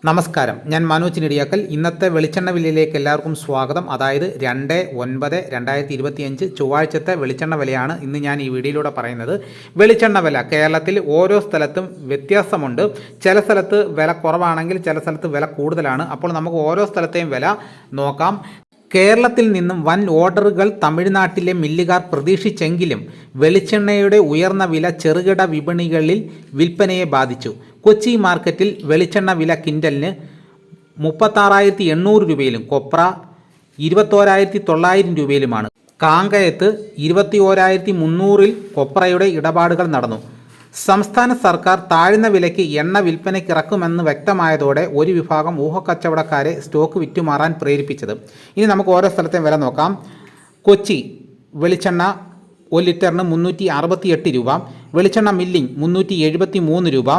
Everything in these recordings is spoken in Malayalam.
നമസ്കാരം, ഞാൻ മനോജ് നെടിയാക്കൽ. ഇന്നത്തെ വെളിച്ചെണ്ണ വിലയിലേക്ക് എല്ലാവർക്കും സ്വാഗതം. അതായത് 2/9/2025 ചൊവ്വാഴ്ചത്തെ വെളിച്ചെണ്ണ വിലയാണ് ഇന്ന് ഞാൻ ഈ വീഡിയോയിലൂടെ പറയുന്നത്. വെളിച്ചെണ്ണ വില കേരളത്തിൽ ഓരോ സ്ഥലത്തും വ്യത്യാസമുണ്ട്. ചില സ്ഥലത്ത് വില കുറവാണെങ്കിൽ ചില സ്ഥലത്ത് വില കൂടുതലാണ്. അപ്പോൾ നമുക്ക് ഓരോ സ്ഥലത്തെയും വില നോക്കാം. കേരളത്തിൽ നിന്നും വൻ ഓർഡറുകൾ തമിഴ്നാട്ടിലെ മില്ലുകാർ പ്രതീക്ഷിച്ചെങ്കിലും വെളിച്ചെണ്ണയുടെ ഉയർന്ന വില ചെറുകിട വിപണികളിൽ വിൽപ്പനയെ ബാധിച്ചു. കൊച്ചി മാർക്കറ്റിൽ വെളിച്ചെണ്ണ വില ക്വിൻ്റലിന് 36,800 രൂപയിലും കൊപ്ര 21,900 രൂപയിലുമാണ്. കാങ്കയത്ത് 21,300 കൊപ്രയുടെ ഇടപാടുകൾ നടന്നു. സംസ്ഥാന സർക്കാർ താഴ്ന്ന വിലയ്ക്ക് എണ്ണ വിൽപ്പനയ്ക്ക് ഇറക്കുമെന്ന് വ്യക്തമായതോടെ ഒരു വിഭാഗം ഊഹക്കച്ചവടക്കാരെ സ്റ്റോക്ക് വിറ്റുമാറാൻ പ്രേരിപ്പിച്ചത്. ഇനി നമുക്ക് ഓരോ സ്ഥലത്തെയും വില നോക്കാം. കൊച്ചി വെളിച്ചെണ്ണ 1 ലിറ്ററിന് 368 രൂപ, വെളിച്ചെണ്ണ മില്ലിംഗ് 373 രൂപ.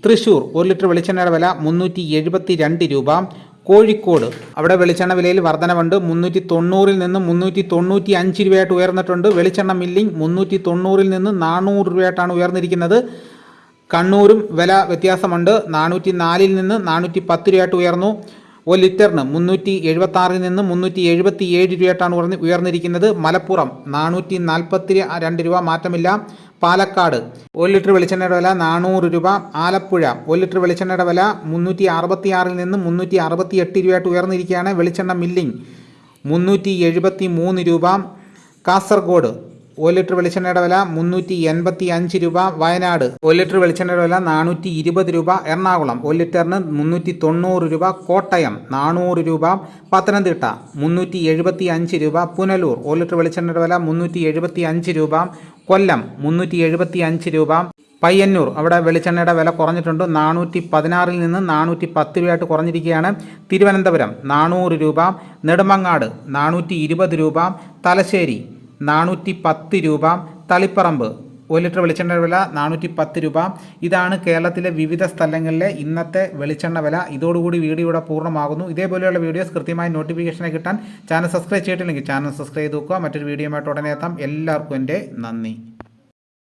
തൃശ്ശൂർ 1 ലിറ്റർ വെളിച്ചെണ്ണയുടെ വില 372 രൂപ. കോഴിക്കോട് അവിടെ വെളിച്ചെണ്ണ വിലയിൽ വർധനവുണ്ട്. 390 നിന്ന് 395 രൂപയായിട്ട് ഉയർന്നിട്ടുണ്ട്. വെളിച്ചെണ്ണ മില്ലിംഗ് 390 നിന്ന് 400 രൂപയായിട്ടാണ് ഉയർന്നിരിക്കുന്നത്. കണ്ണൂരും വില വ്യത്യാസമുണ്ട്. 404 നിന്ന് 410 രൂപയായിട്ട് ഉയർന്നു. 1 ലിറ്ററിന് 376 നിന്ന് 377 രൂപയായിട്ടാണ് ഉയർന്നിരിക്കുന്നത്. മലപ്പുറം 442 രൂപ, മാറ്റമില്ല. പാലക്കാട് 1 ലിറ്റർ വെളിച്ചെണ്ണയുടെ വില 400 രൂപ. ആലപ്പുഴ 1 ലിറ്റർ വെളിച്ചെണ്ണയുടെ വില 366 നിന്ന് 368 രൂപയായിട്ട് ഉയർന്നിരിക്കുകയാണ്. വെളിച്ചെണ്ണ മില്ലിംഗ് 373 രൂപ. കാസർഗോഡ് 1 ലിറ്റർ വെളിച്ചെണ്ണയുടെ വില 385 രൂപ. വയനാട് 1 ലിറ്റർ വെളിച്ചെണ്ണയുടെ വില 420 രൂപ. എറണാകുളം 1 ലിറ്ററിന് 390 രൂപ. കോട്ടയം 400 രൂപ. പത്തനംതിട്ട 375 രൂപ. പുനലൂർ 1 ലിറ്റർ വെളിച്ചെണ്ണയുടെ വില 375 രൂപ. കൊല്ലം 375 രൂപ. പയ്യന്നൂർ അവിടെ വെളിച്ചെണ്ണയുടെ വില കുറഞ്ഞിട്ടുണ്ട്. 416 നിന്ന് 410 രൂപയായിട്ട് കുറഞ്ഞിരിക്കുകയാണ്. തിരുവനന്തപുരം 400 രൂപ. നെടുമങ്ങാട് 420 രൂപ. തലശ്ശേരി 410 രൂപ. തളിപ്പറമ്പ് 1 ലിറ്റർ വെളിച്ചെണ്ണയുടെ വില 410 രൂപ. ഇതാണ് കേരളത്തിലെ വിവിധ സ്ഥലങ്ങളിലെ ഇന്നത്തെ വെളിച്ചെണ്ണ വില. ഇതോടുകൂടി വീഡിയോ ഇവിടെ പൂർണ്ണമാകുന്നു. ഇതേപോലെയുള്ള വീഡിയോസ് കൃത്യമായി നോട്ടിഫിക്കേഷനെ കിട്ടാൻ ചാനൽ സബ്സ്ക്രൈബ് ചെയ്തിട്ടില്ലെങ്കിൽ ചാനൽ സബ്സ്ക്രൈബ് ചെയ്ത് നോക്കുക. മറ്റൊരു വീഡിയോയുമായിട്ട് ഉടനെ എത്താം. എല്ലാവർക്കും എൻ്റെ നന്ദി.